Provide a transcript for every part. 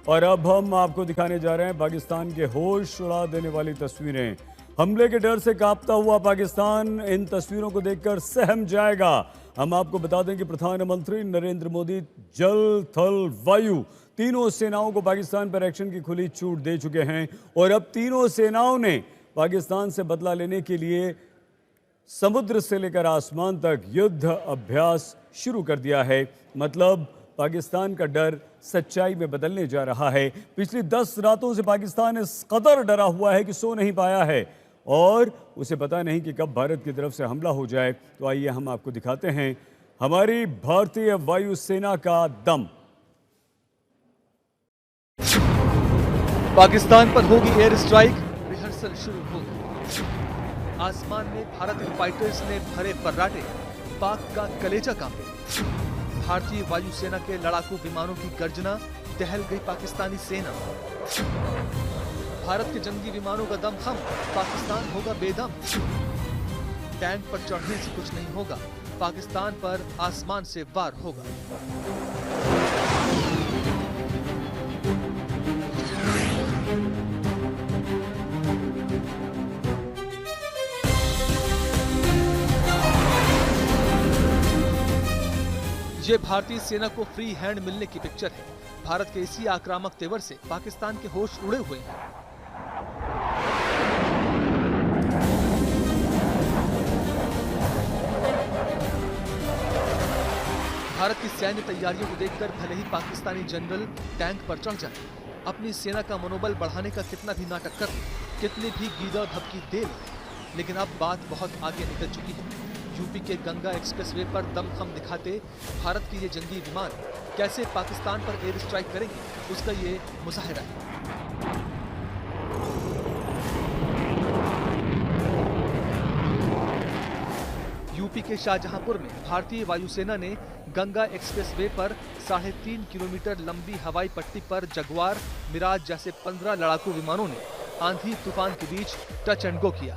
और अब हम आपको दिखाने जा रहे हैं पाकिस्तान के होश उड़ा देने वाली तस्वीरें। हमले के डर से कांपता हुआ पाकिस्तान इन तस्वीरों को देखकर सहम जाएगा। हम आपको बता दें कि प्रधानमंत्री नरेंद्र मोदी जल, थल, वायु तीनों सेनाओं को पाकिस्तान पर एक्शन की खुली छूट दे चुके हैं और अब तीनों सेनाओं ने पाकिस्तान से बदला लेने के लिए समुद्र से लेकर आसमान तक युद्ध अभ्यास शुरू कर दिया है। मतलब पाकिस्तान का डर सच्चाई में बदलने जा रहा है। पिछली 10 रातों से पाकिस्तान इस कदर डरा हुआ है कि सो नहीं पाया है और उसे पता नहीं कि कब भारत की तरफ से हमला हो जाए। तो आइए हम आपको दिखाते हैं हमारी भारतीय वायुसेना का दम। पाकिस्तान पर होगी एयर स्ट्राइक, रिहर्सल शुरू होगी। आसमान में भारतीय फाइटर्स ने भरे फर्राटे, पाक का कलेजा कांपे। भारतीय वायुसेना के लड़ाकू विमानों की गर्जना, दहल गई पाकिस्तानी सेना। भारत के जंगी विमानों का दम खम, पाकिस्तान होगा बेदम। टैंक पर चढ़ने से कुछ नहीं होगा, पाकिस्तान पर आसमान से वार होगा। ये भारतीय सेना को फ्री हैंड मिलने की पिक्चर है। भारत के इसी आक्रामक तेवर से पाकिस्तान के होश उड़े हुए हैं। भारत की सैन्य तैयारियों को देखकर भले ही पाकिस्तानी जनरल टैंक पर चढ़ जाए, अपनी सेना का मनोबल बढ़ाने का कितना भी नाटक कर ले, कितनी भी गीदड़ भभकी दे ले, लेकिन अब बात बहुत आगे निकल चुकी है। यूपी के गंगा एक्सप्रेसवे पर दमखम दिखाते भारत के ये जंगी विमान कैसे पाकिस्तान पर एयर स्ट्राइक करेंगे, उसका ये मुजाहिरा है। यूपी के शाहजहांपुर में भारतीय वायुसेना ने गंगा एक्सप्रेसवे पर 3.5 किलोमीटर लंबी हवाई पट्टी पर जगुआर, मिराज जैसे 15 लड़ाकू विमानों ने आंधी तूफान के बीच टच एंड गो किया।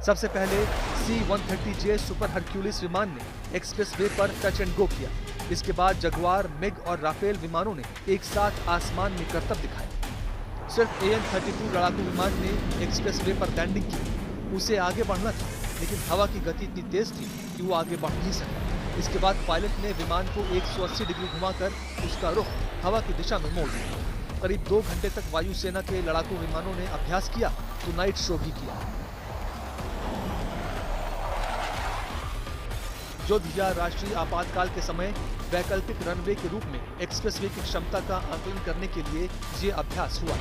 सबसे पहले C-130J सुपर हरक्यूलिस विमान ने एक्सप्रेसवे पर टच एंड गो किया। इसके बाद जगुआर, मिग और राफेल विमानों ने एक साथ आसमान में करतब दिखाए। सिर्फ AN-32 लड़ाकू विमान ने एक्सप्रेसवे पर लैंडिंग की। उसे आगे बढ़ना था, लेकिन हवा की गति इतनी तेज थी कि वो आगे बढ़ नहीं सका। इसके बाद पायलट ने विमान को 180 डिग्री घुमाकर उसका रुख हवा की दिशा में मोड़ दिया। करीब 2 घंटे तक वायुसेना के लड़ाकू विमानों ने अभ्यास किया तो नाइट शो भी किया। युद्ध या राष्ट्रीय आपातकाल के समय वैकल्पिक रनवे के रूप में एक्सप्रेसवे की क्षमता का आकलन करने के लिए ये अभ्यास हुआ।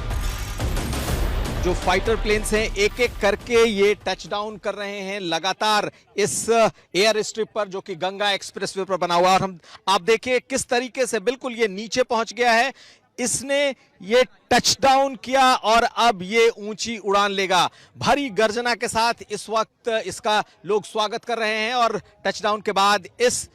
जो फाइटर प्लेन्स हैं एक एक करके ये टच डाउन कर रहे हैं लगातार इस एयर स्ट्रिप पर जो कि गंगा एक्सप्रेसवे पर बना हुआ। और आप देखिए किस तरीके से बिल्कुल ये नीचे पहुंच गया है। इसने ये टच डाउन किया और अब ये ऊंची उड़ान लेगा। भारी गर्जना के साथ इस वक्त इसका लोग स्वागत कर रहे हैं और टच डाउन के बाद इस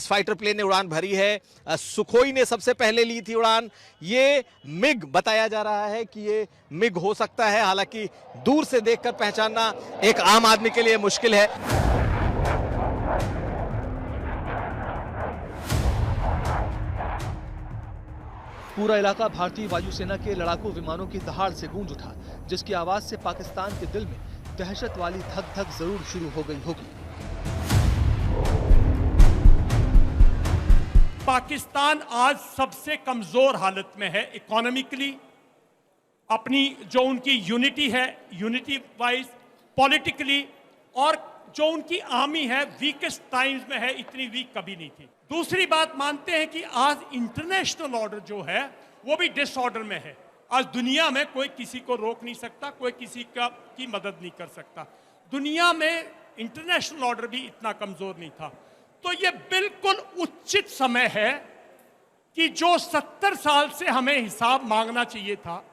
फाइटर प्लेन ने उड़ान भरी है। सुखोई ने सबसे पहले ली थी उड़ान। ये मिग बताया जा रहा है कि ये मिग हो सकता है, हालांकि दूर से देखकर पहचानना एक आम आदमी के लिए मुश्किल है। पूरा इलाका भारतीय वायुसेना के लड़ाकू विमानों की दहाड़ से गूंज उठा, जिसकी आवाज से पाकिस्तान के दिल में दहशत वाली धक धक जरूर शुरू हो गई होगी। पाकिस्तान आज सबसे कमजोर हालत में है इकोनॉमिकली। अपनी जो उनकी यूनिटी है, यूनिटी वाइज, पॉलिटिकली, और जो उनकी आर्मी है वीकेस्ट टाइम्स में है, इतनी वीक कभी नहीं थी। दूसरी बात मानते हैं कि आज इंटरनेशनल ऑर्डर जो है वो भी डिसऑर्डर में है। आज दुनिया में कोई किसी को रोक नहीं सकता, कोई किसी की मदद नहीं कर सकता। दुनिया में इंटरनेशनल ऑर्डर भी इतना कमजोर नहीं था। तो ये बिल्कुल उचित समय है कि जो 70 साल से हमें हिसाब मांगना चाहिए था,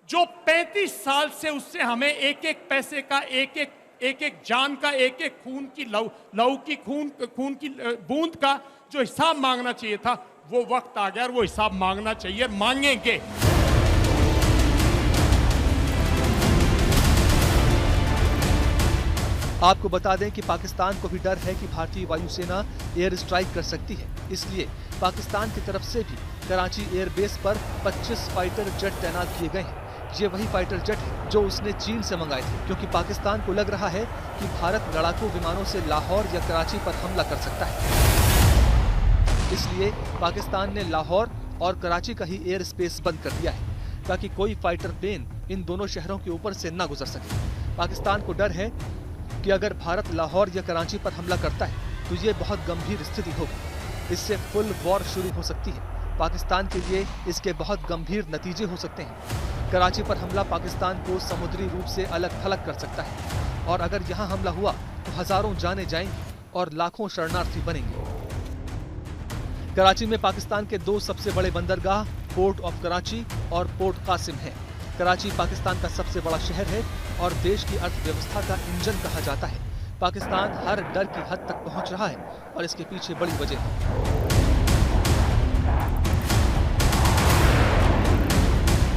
जो 35 साल से उससे हमें एक एक पैसे का, एक एक जान का, एक एक खून की लहू की खून की बूंद का जो हिसाब मांगना चाहिए था, वो वक्त आ गया और वो हिसाब मांगना चाहिए, मांगेंगे। आपको बता दें कि पाकिस्तान को भी डर है कि भारतीय वायुसेना एयर स्ट्राइक कर सकती है, इसलिए पाकिस्तान की तरफ से भी कराची एयरबेस पर 25 फाइटर जेट तैनात किए गए हैं। ये वही फाइटर जेट है जो उसने चीन से मंगाए थे, क्योंकि पाकिस्तान को लग रहा है कि भारत लड़ाकू विमानों से लाहौर या कराची पर हमला कर सकता है। इसलिए पाकिस्तान ने लाहौर और कराची का ही एयर स्पेस बंद कर दिया है, ताकि कोई फाइटर प्लेन इन दोनों शहरों के ऊपर से न गुजर सके। पाकिस्तान को डर है कि अगर भारत लाहौर या कराची पर हमला करता है तो ये बहुत गंभीर स्थिति होगी। इससे फुल वॉर शुरू हो सकती है। पाकिस्तान के लिए इसके बहुत गंभीर नतीजे हो सकते हैं। कराची पर हमला पाकिस्तान को समुद्री रूप से अलग थलग कर सकता है, और अगर यहाँ हमला हुआ तो हजारों जानें जाएंगी और लाखों शरणार्थी बनेंगे। कराची में पाकिस्तान के दो सबसे बड़े बंदरगाह पोर्ट ऑफ कराची और पोर्ट कासिम है। कराची पाकिस्तान का सबसे बड़ा शहर है और देश की अर्थव्यवस्था का इंजन कहा जाता है। पाकिस्तान हर डर की हद तक पहुंच रहा है और इसके पीछे बड़ी वजह है।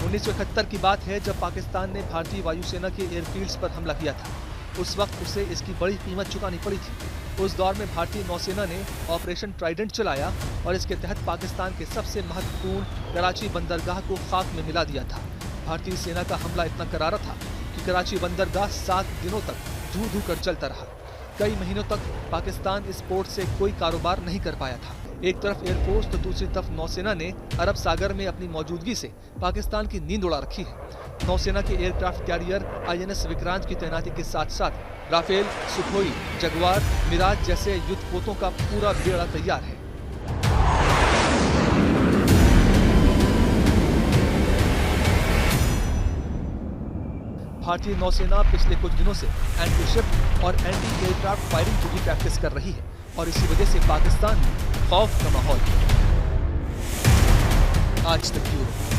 1971 की बात है जब पाकिस्तान ने भारतीय वायुसेना के एयरफील्ड्स पर हमला किया था। उस वक्त उसे इसकी बड़ी कीमत चुकानी पड़ी थी। उस दौर में भारतीय नौसेना ने ऑपरेशन ट्राइडेंट चलाया और इसके तहत पाकिस्तान के सबसे महत्वपूर्ण कराची बंदरगाह को खाक में मिला दिया था। भारतीय सेना का हमला इतना करारा था कि कराची बंदरगाह 7 दिनों तक धू धू कर चलता रहा। कई महीनों तक पाकिस्तान इस पोर्ट से कोई कारोबार नहीं कर पाया था। एक तरफ एयरफोर्स तो दूसरी तरफ नौसेना ने अरब सागर में अपनी मौजूदगी से पाकिस्तान की नींद उड़ा रखी है। नौसेना के एयरक्राफ्ट कैरियर INS विक्रांत की तैनाती के साथ साथ राफेल, सुखोई, जगुआर, मिराज जैसे युद्धपोतों का पूरा बेड़ा तैयार है। भारतीय नौसेना पिछले कुछ दिनों से एंटी शिप और एंटी एयरक्राफ्ट फायरिंग की भी प्रैक्टिस कर रही है और इसी वजह से पाकिस्तान में खौफ का माहौल है। आज तक ब्यूरो।